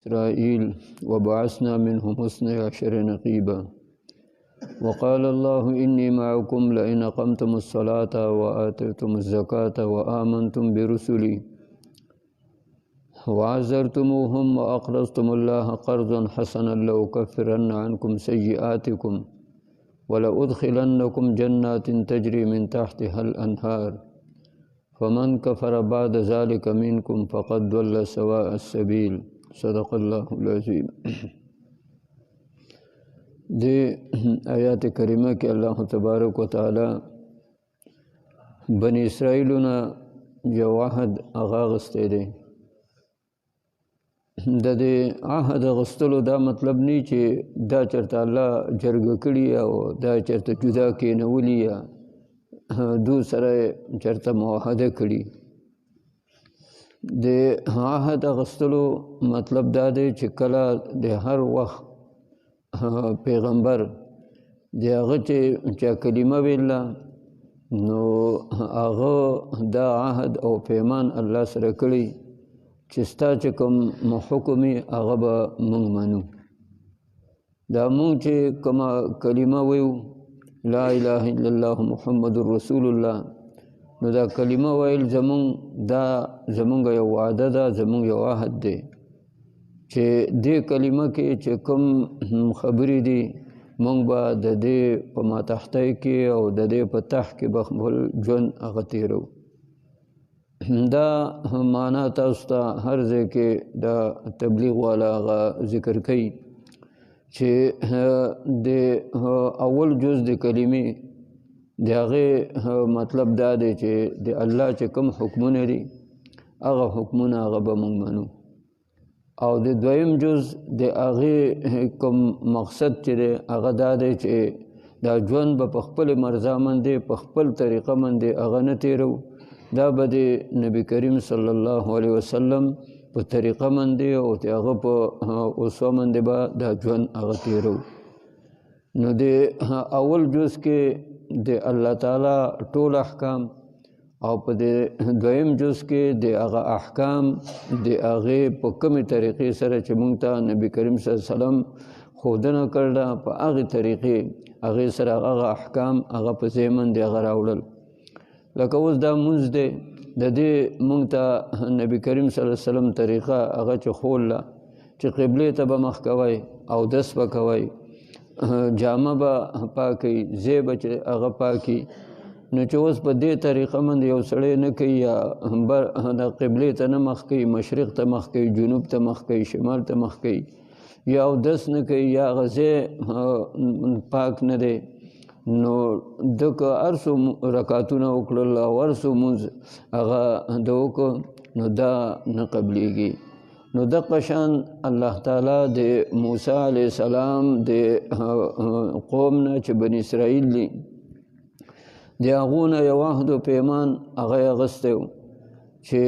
إسرائيل وبعثنا منهم 12 نقيبا وقال الله إني معكم لئن أقمتم الصلاة وآتيتم الزكاة وآمنتم برسلي وعزرتموهم وأقرضتم الله قرضا حسنا لأكفرن عنكم سيئاتكم ولأدخلنكم جنات تجري من تحتها الأنهار فمن كفر بعد ذلك منكم فقد ضل سواء السبيل صدق الله العظيم. دې آیات کریمه کې الله تبارک وتعالی بنی اسرائیلونه یو عهد اغاغستی دی. د دې عهد اغستلو دا مطلب نه چې دا چرته الله جرګه کړي او دا چرته جدا کېنولي یا دو سره چرته معاهده کړي. د عهد اغستلو مطلب دا دی چې کله د هر وخت پیغمبر د هغه چې چا کلمه ویله نو هغه دا عهد او پیمان الله سره کړي چې ستا چې کوم حکم یې هغه به موږ منو. دا موږ چې کومه کلمه ویو لا اله الا الله محمد رسول الله نو دا کلمه ویل زمونږ یو وعده ده، زمونږ یو عهد دی چې دې کلمه کې چې کوم خبرې دي موږ به د دې په ماتحتی کې او د دې په تحت کې به خپل ژوند هغه تېرو. دا معنا تاسو ته هر ځای کې دا تبلیغ والا هغه ذکر کوي چې د اول جز د کلمې د هغې مطلب دا دی چې د الله چې کوم حکمونه دي هغه حکمونه هغه به موږ منو، او د دویم جز د هغې کوم مقصد چې دی هغه دا دی چې دا ژوند به په خپل مرضا باندې په خپل طریقه باندې هغه نه تېرو، دا به د نبی کریم صلی الله علیه وسلم په طریقه باندې او د هغه په اسوه باندې به دا ژوند هغه تېرو. نو د اول جز کې د الله تعالی ټول احکام او په د دویم جز کې د هغه احکام د هغې په کومې طریقې سره چې موږ ته نبی کریم صلی الله علیه وسلم ښودنه کړله په هغې طریقې هغې سره هغه احکام هغه په ځای باندې هغه راوړل. لکه اوس دا مونځ دی د دې موږ ته نبی کریم صلی الله علیه وسلم طریقه هغه چې ښوله چې قبلې ته به مخ کوئ، اودس به کوئ، جامه به پاکئ، ځای به چې هغه پاکي. نو چې اوس په دې طریقه باندې یو سړی نه کوي یا د قبلې ته نه مخ کوي، مشرق ته مخ کوي، جنوب ته مخ کوي، شمال ته مخ کوي، یا اودس نه کوي یا هغه ځای پاک نه دی، نو ده که هر څو رکعتونه وکړل او هر څو مونځ هغه ده وکړ نو دا نه قبلیږي. نو دغه شان الله تعالی د موسی علیه السلام د قوم نه چې بني اسرائیل دي د هغو نه یو عهد و پیمان هغه یې اخیستی و چې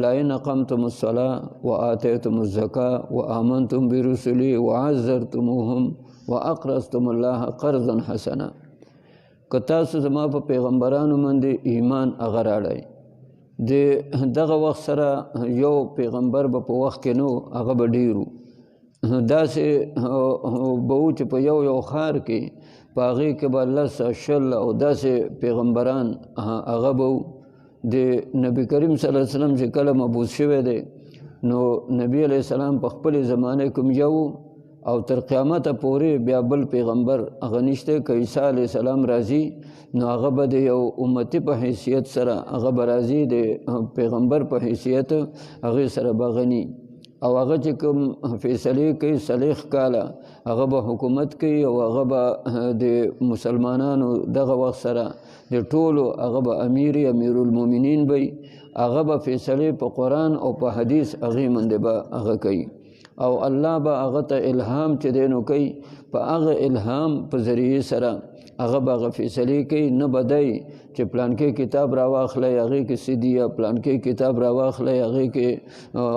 لئن اقمتم الصلاة وآتیتم الزکاة وآمنتم برسلي وعزرتموهم واقرضتم الله قرضا حسنا. که تاسو زما په پیغمبرانو باندې ایمان هغه راوړئ، د دغه وخت سره یو پیغمبر به په وخت کې نو هغه به ډېرو، داسې به و چې په یو ښار کې په هغې کې به 10 او داسې پیغمبران هغه به و. د نبی کریم صلی الله علیه وسلم چې کله مبعوث شوی دی نو نبی علیه السلام په خپلې زمانه کوم یو او تر قیامته پورې بیا بل پیغمبر هغه نشته. که عیسی علیه السلام راځي نو هغه به د یو امتي په حیثیت سره هغه به راځي، د پیغمبر په حیثیت هغې سره به غني او هغه چې کوم فیصلې کوي 40 کاله هغه به حکومت کوي او هغه به د مسلمانانو دغه وخت سره د ټولو هغه به امیرالمؤمنین به هغه به فیصلې په قرآن او په حدیث هغې باندې به هغه کوي او الله به هغه ته الهام چې دی نو کوي، په هغه الهام په ذریعې سره هغه به هغه فیصلې کوي. نه به دی چې پلانکې کتاب راواخلی هغې کې څه دي یا پلانکې کتاب راواخلی هغې کې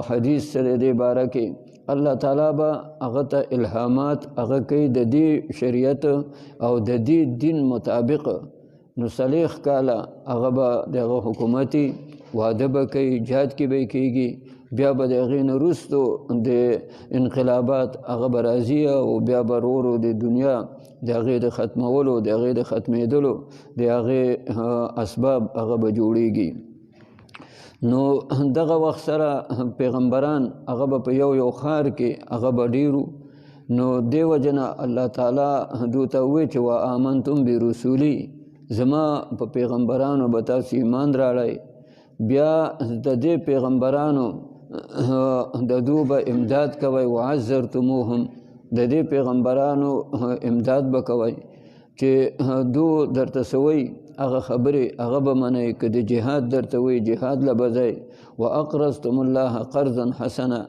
حدیث څه دی دې باره کې. الله تعالی به هغه ته الهامات هغه کوي د دې شریعت او د دې دین مطابق. نو 40 کاله هغه به دغه حکومتي واده به کوي، جهاد کې به کېږي، بیا به د هغې نه وروستو د انقلابات هغه به راځي او بیا به ورو ورو د دنیا د هغې د ختمولو د هغې د ختمېدلو د هغې اسباب هغه به جوړیږي. نو دغه وخت سره پیغمبران هغه به په یو یو ښار کې هغه به ډیرو. نو دی وجه نه الله تعالی دوی ته ووایي چې وآمنتم برسولي، زما په پیغمبرانو به تاسو ایمان راړئ. بیا د دې پیغمبرانو د دوی به امداد کوئ، وعزرتموهم، د دې پیغمبرانو امداد به کوئ چې دو درته څه وایي هغه خبرې هغه به منئ. که د جهاد درته وایي جهاد له به ځئ. واقرضتم الله قرضا حسنا،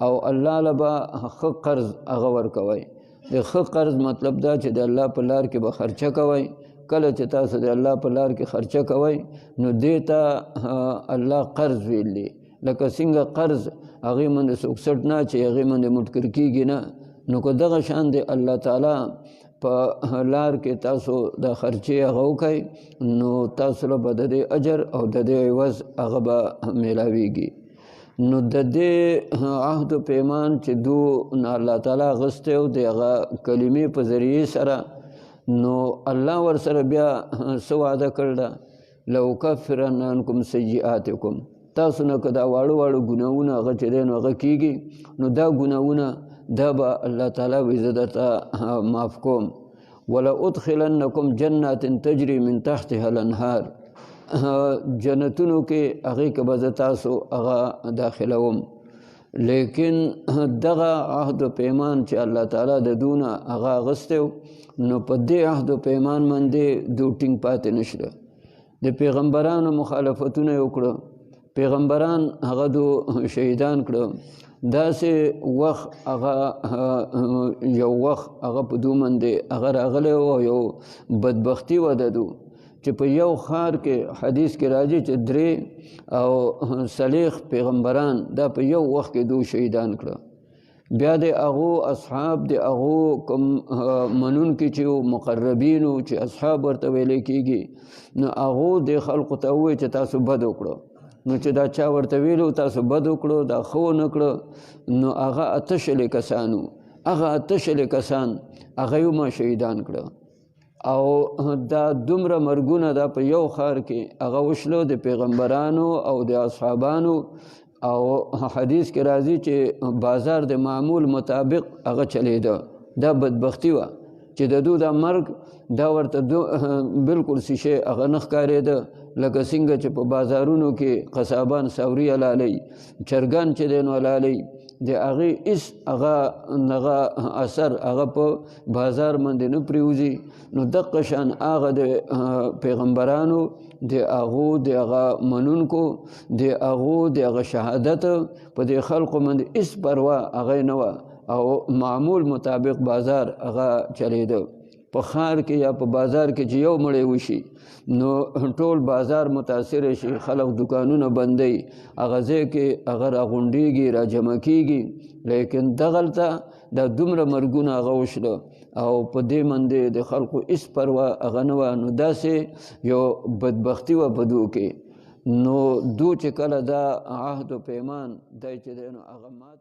او الله له به ښه قرض هغه ورکوئ. د ښه قرض مطلب دا چې د الله په لار کې به خرچه کوئ. کله چې تاسو د الله په لار کې خرچه کوئ نو دې ته الله قرض ویلی. لکه څنګه قرض هغې باندې څوک سټ نه چې هغې باندې مټکر کېږي نه. نو که دغه شان د الله تعالی په لار کې تاسو د خرچې هغه وکئ نو تاسو له به د دې اجر او د دې عوض هغه به میلاویږي. نو د دې عهد و پیمان چې دو نه الله تعالی اخیستی و د هغه کلمې په ذریعې سره، نو الله ورسره بیا څه وعده کړې ده، لأکفرن عنکم سیئاتکم، تاسو نه که دا واړه واړه ګناهونه هغه چې دی نو هغه کېږي نو دا ګناهونه دا به الله تعالی وایي زه درته معاف کوم. ولأدخلنکم جنات تجری من تحتها الانهار، جنتونو کې هغې که به زه تاسو هغه داخلوم. لیکن دغه عهد و پیمان چې الله تعالی د دونه هغه اخیستی نو په دې عهد و پیمان باندې دو ټینګ پاتې نشده. د پیغمبرانو مخالفتونه یې وکړه، پیغمبران هغه دو شهیدان کړه. داسې وخت هغه یو وخت هغه په دو باندې هغه راغلی او یو بدبختي وه د دو چې په یو ښار کې حدیث کې راځي چې 3 او 4 پیغمبران دا په یو وخت کې دو شهیدان کړه. بیا د هغو اصحاب د هغو کوم منونکي چې مقربینو چې اصحاب ورته ویلی کېږي نو هغو د خلقو ته ووایي چې تاسو بد وکړه. نو چې دا چا ورته ویلو تاسو بد وکړو دا ښه ونه کړه نو هغه 8 کسانو، هغه 8 کسان هغه یې ما شهیدان کړه. او دا دومره مرګونه دا په یو ښار کې هغه وشلو د پیغمبرانو او د اصحابانو. او حدیث کې راځي چې بازار د معمول مطابق هغه چلیده. دا بدبختی وه چې د دو دا مرګ دا ورته بلکل څه شی هغه نه ښکارېده. لکه څنګه چې په بازارونو کې قصابان ساوري حلالوي، چرګان چې دی نو حلالوي، د هغې هېڅ هغه اثر هغه په بازار باندې نه پرېوځي. نو دقه شان هغه د پیغمبرانو د هغو د هغه منونکو د هغو د هغه شهادت په دې خلقو باندې هېڅ پروا هغه نه وه او معمول مطابق بازار هغه چلیده. په ښار کې یا په بازار کې چې یو مړی وشي نو ټول بازار متاثر شي، خلق دکانونه بندوي، هغه ځای کې هغه راغونډېږي راجمع کېږي. لیکن دغلته دا دومره مرګونه هغه وشله او په دې باندې د خلقو هېڅ پروا هغه نه وه. نو داسې یو بدبختي وه په دو کې. نو دو چې کله دا عهد و پیمان دی چې دی نو هغه مات